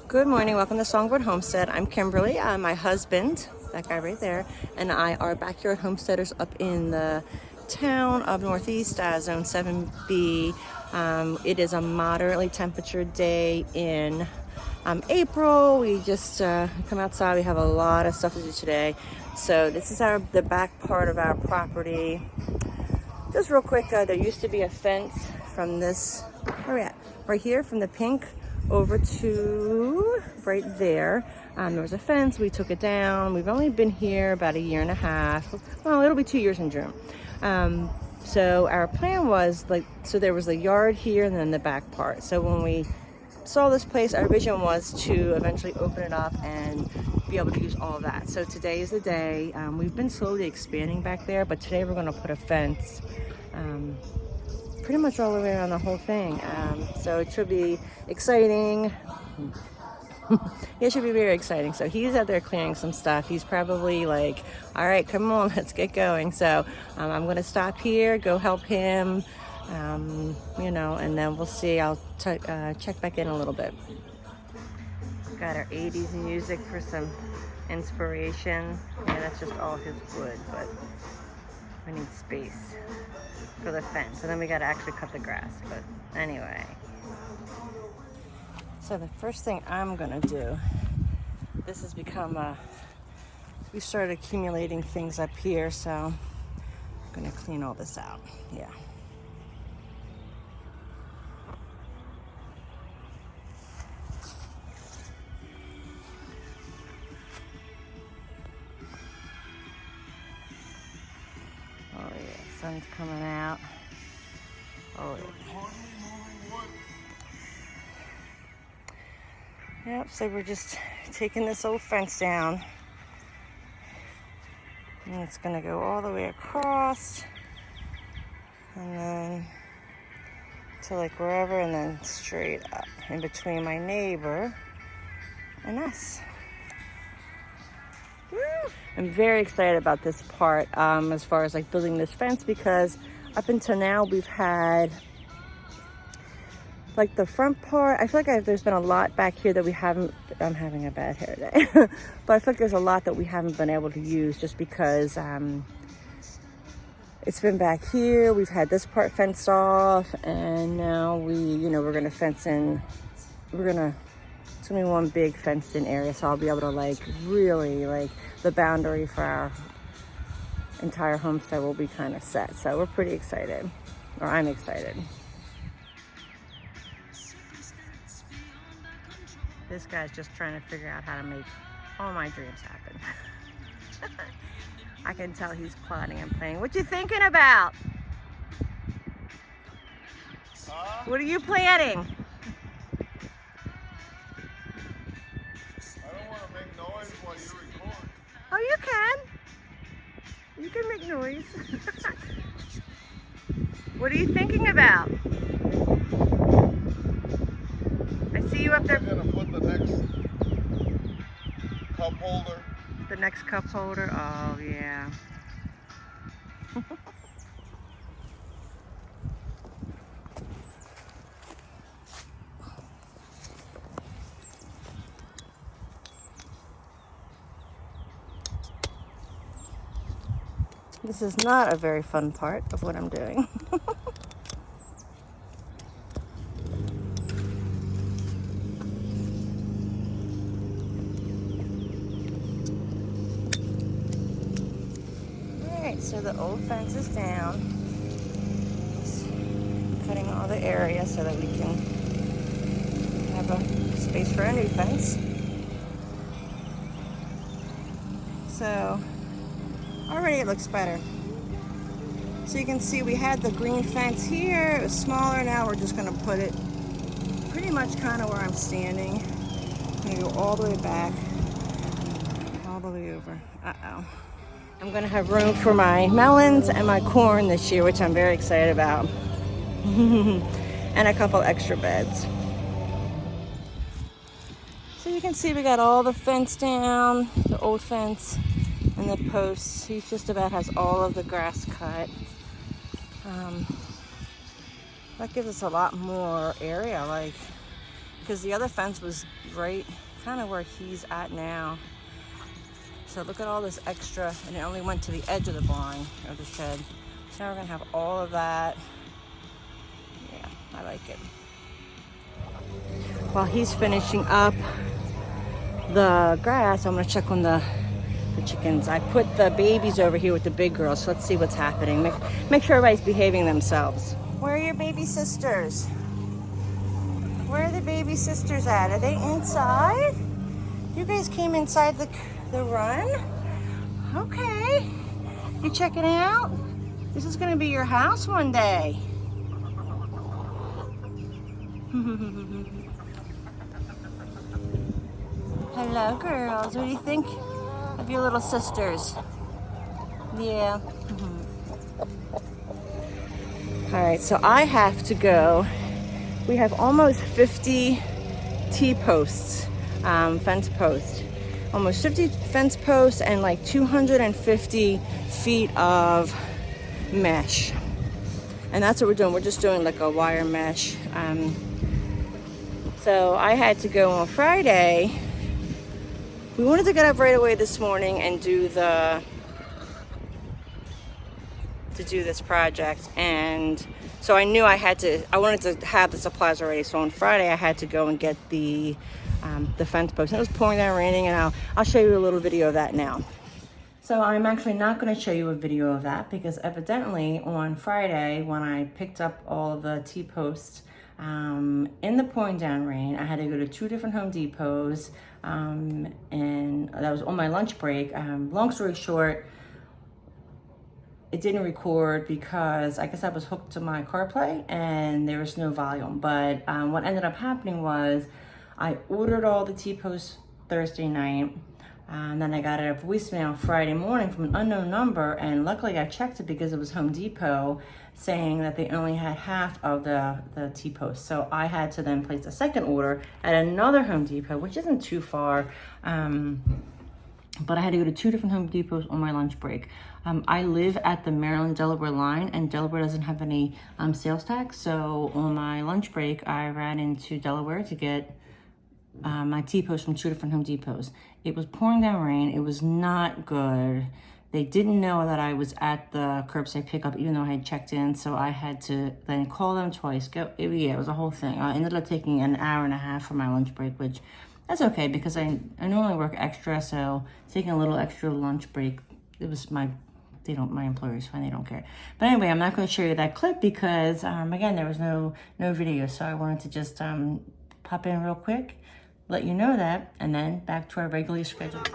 Good morning, welcome to Songbird Homestead. I'm Kimberly, my husband, that guy right there, and I are backyard homesteaders up in the town of Northeast, Zone 7B. It is a moderately temperature day in April. We just come outside. We have a lot of stuff to do today. So this is the back part of our property. Just real quick, there used to be a fence from this, where are we at? Right here, from the pink over to right there. There was a fence, we took it down. We've only been here about a year and a half. Well, it'll be 2 years in June. So our plan was so there was a yard here and then the back part. So when we saw this place, our vision was to eventually open it up and be able to use all of that. So today is the day. We've been slowly expanding back there, but today we're gonna put a fence pretty much all the way around the whole thing. So it should be exciting. It should be very exciting. So he's out there clearing some stuff. He's probably like, all right, come on, let's get going. So I'm gonna stop here, go help him, and then we'll see. I'll check back in a little bit. Got our 80s music for some inspiration. Yeah, that's just all his wood, but we need space for the fence. And then we gotta actually cut the grass, but anyway. So the first thing I'm gonna do, this has become we started accumulating things up here, so I'm gonna clean all this out, yeah. Oh yeah, sun's coming out. Oh yeah. Yep, so we're just taking this old fence down. And it's gonna go all the way across. And then to like wherever, and then straight up in between my neighbor and us. Woo! I'm very excited about this part as far as like building this fence, because up until now we've had like the front part. I feel like there's been a lot back here that we haven't. I'm having a bad hair day. But I feel like there's a lot that we haven't been able to use just because it's been back here. We've had this part fenced off, and now we're gonna fence in. It's gonna be one big fenced in area, so I'll be able to really the boundary for our entire homestead will be kind of set. So we're pretty excited, or I'm excited. This guy's just trying to figure out how to make all my dreams happen. I can tell he's plotting and planning. What you thinking about? What are you planning? I don't want to make noise while you record. Oh, you can. You can make noise. What are you thinking about? I see you up there. I'm going to put the next cup holder. The next cup holder? Oh, yeah. This is not a very fun part of what I'm doing. So the old fence is down. Just cutting all the area so that we can have a space for a new fence. So already it looks better. So you can see we had the green fence here. It was smaller. Now we're just going to put it pretty much kind of where I'm standing. I'm going to go all the way back, all the way over. Uh-oh. I'm gonna have room for my melons and my corn this year, which I'm very excited about. And a couple extra beds. So you can see we got all the fence down, the old fence and the posts. He just about has all of the grass cut. That gives us a lot more area. Like because the other fence was right kind of where he's at now. So look at all this extra, and it only went to the edge of the barn or the shed. So now we're gonna have all of that. Yeah, I like it. While he's finishing up the grass, I'm gonna check on the chickens. I put the babies over here with the big girls, so let's see what's happening. Make sure everybody's behaving themselves. Where are your baby sisters? Where are the baby sisters at? Are they inside? You guys came inside the run? Okay. You checking out? This is gonna be your house one day. Hello, girls. What do you think of your little sisters? Yeah. All right, so I have to go. We have almost 50 T-posts, fence posts. Almost 50 fence posts and like 250 feet of mesh. And that's what we're doing. We're just doing like a wire mesh. So I had to go on Friday. We wanted to get up right away this morning and do this project, and so I knew I wanted to have the supplies already. So on Friday I had to go and get the fence post. And it was pouring down, raining, and I'll show you a little video of that now. So I'm actually not going to show you a video of that because evidently on Friday when I picked up all of the T-posts in the pouring down rain, I had to go to 2 different Home Depots, and that was on my lunch break. Long story short, it didn't record because I guess I was hooked to my CarPlay and there was no volume. But what ended up happening was I ordered all the T-posts Thursday night, and then I got a voicemail Friday morning from an unknown number, and luckily I checked it because it was Home Depot saying that they only had half of the T-posts. So I had to then place a second order at another Home Depot, which isn't too far, but I had to go to 2 different Home Depots on my lunch break. I live at the Maryland-Delaware line, and Delaware doesn't have any sales tax, so on my lunch break I ran into Delaware to get my T-posts from 2 different Home Depots. It was pouring down rain. It was not good. They didn't know that I was at the curbside pickup, even though I had checked in, so I had to then call them twice. It was a whole thing. I ended up taking an hour and a half for my lunch break, which that's okay because I normally work extra, so taking a little extra lunch break, it was my employer's fine, they don't care. But anyway, I'm not going to show you that clip because again, there was no video, so I wanted to just pop in real quick, let you know that, and then back to our regularly scheduled.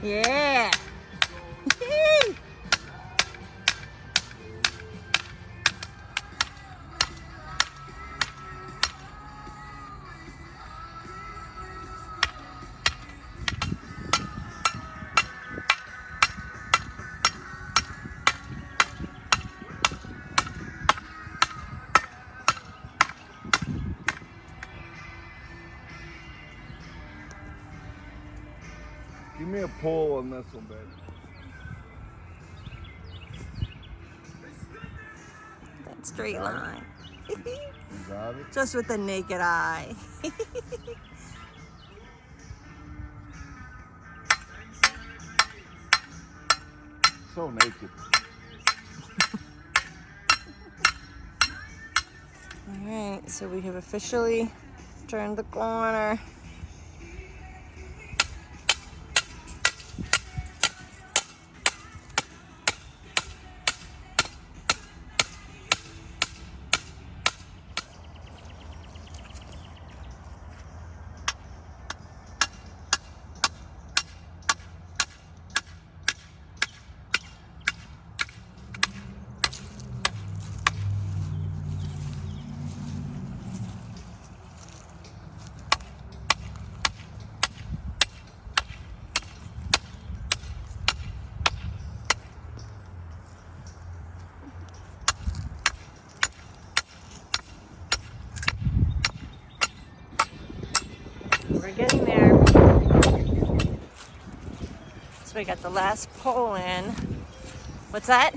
Yeah. Give me a pull on this one, baby. That straight line. You got it? Just with the naked eye. So naked. All right, so we have officially turned the corner. We're getting there. So we got the last pole in. What's that?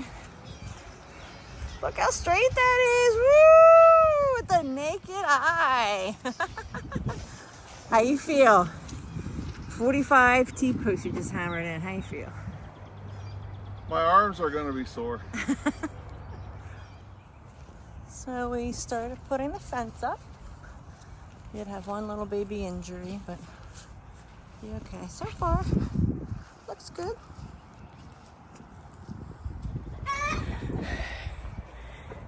Look how straight that is. Woo! With the naked eye. How you feel? 45 T-posts you just hammered in. How you feel? My arms are gonna be sore. So we started putting the fence up. You'd have one little baby injury, but you're okay so far. Looks good.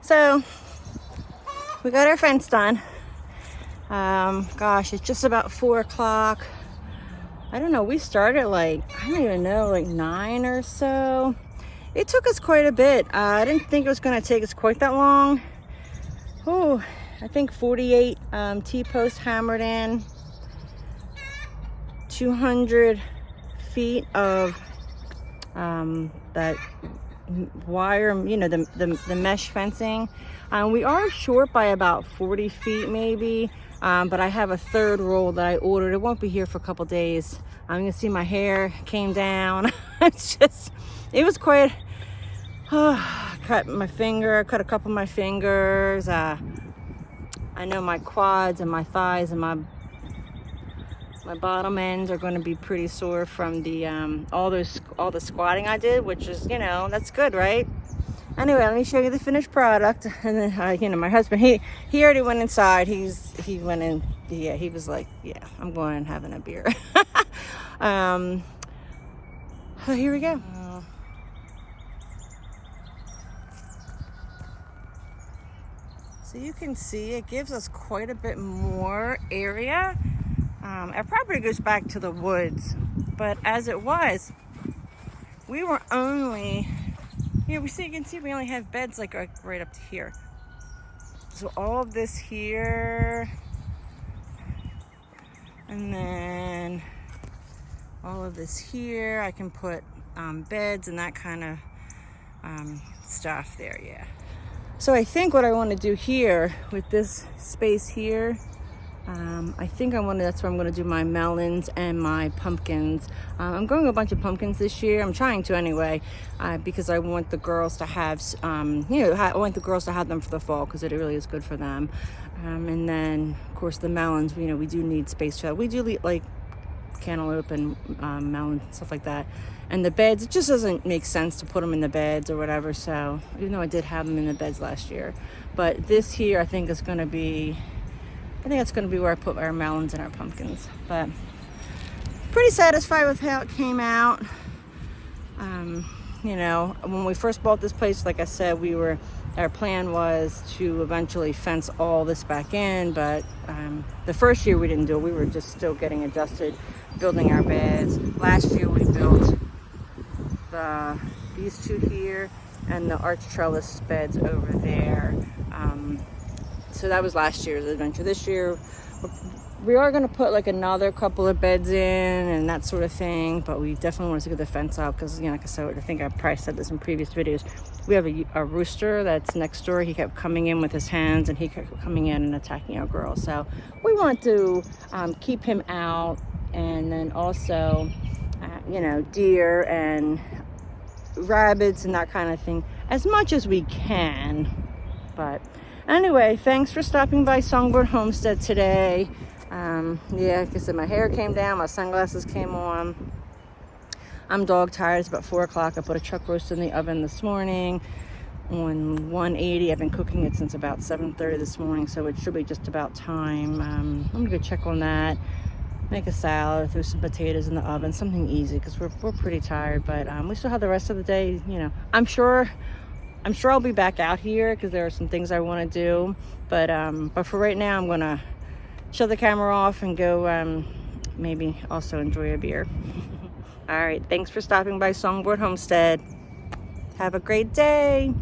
So we got our fence done. Gosh, it's just about 4 o'clock. I don't know, we started like, I don't even know, like 9 or so. It took us quite a bit. I didn't think it was gonna take us quite that long. Oh, I think 48 T-posts hammered in, 200 feet of that wire, you know, the mesh fencing. We are short by about 40 feet maybe, but I have a third roll that I ordered. It won't be here for a couple days. I'm gonna see my hair came down. It was quite, cut my finger, cut a couple of my fingers. I know my quads and my thighs and my bottom ends are going to be pretty sore from the all the squatting I did, which is, you know, that's good, right? Anyway, let me show you the finished product. And then you know, my husband, he already went inside. He went in. Yeah, he was like, yeah, I'm going and having a beer. Here we go. So you can see it gives us quite a bit more area. Our property goes back to the woods, but as it was, we were only, you can see we only have beds like right up to here. So all of this here, and then all of this here, I can put beds and that kind of stuff there, yeah. So I think what I want to do here with this space here, I think that's where I'm going to do my melons and my pumpkins. I'm growing a bunch of pumpkins this year. I'm trying to anyway, because I want the girls to have, I want the girls to have them for the fall because it really is good for them. And then, of course, the melons, you know, we do need space for that. We do like cantaloupe and melons and stuff like that. And the beds, it just doesn't make sense to put them in the beds or whatever. So even though I did have them in the beds last year, but this here I think is going to be, that's going to be where I put our melons and our pumpkins. But pretty satisfied with how it came out. You know, when we first bought this place, like I said, our plan was to eventually fence all this back in, but the first year we didn't do it. We were just still getting adjusted, building our beds. Last year we built these two here and the arch trellis beds over there. So that was last year's adventure. This year we are going to put like another couple of beds in and that sort of thing, but we definitely wanted to get the fence up because, you know, like I said, I think I probably said this in previous videos. We have a rooster that's next door. He kept coming in with his hens and he kept coming in and attacking our girls. So we want to keep him out, and then also, you know, deer and rabbits and that kind of thing as much as we can. But anyway, thanks for stopping by Songbird Homestead today. Yeah, like I said, my hair came down, my sunglasses came on. I'm dog tired. It's about 4 o'clock. I put a chuck roast in the oven this morning on 180. I've been cooking it since about 7:30 this morning, so it should be just about time. I'm gonna go check on that, make a salad, throw some potatoes in the oven, something easy because we're pretty tired. But we still have the rest of the day. You know, I'm sure I'll be back out here because there are some things I want to do. But for right now, I'm gonna shut the camera off and go maybe also enjoy a beer. All right, thanks for stopping by Songbird Homestead. Have a great day.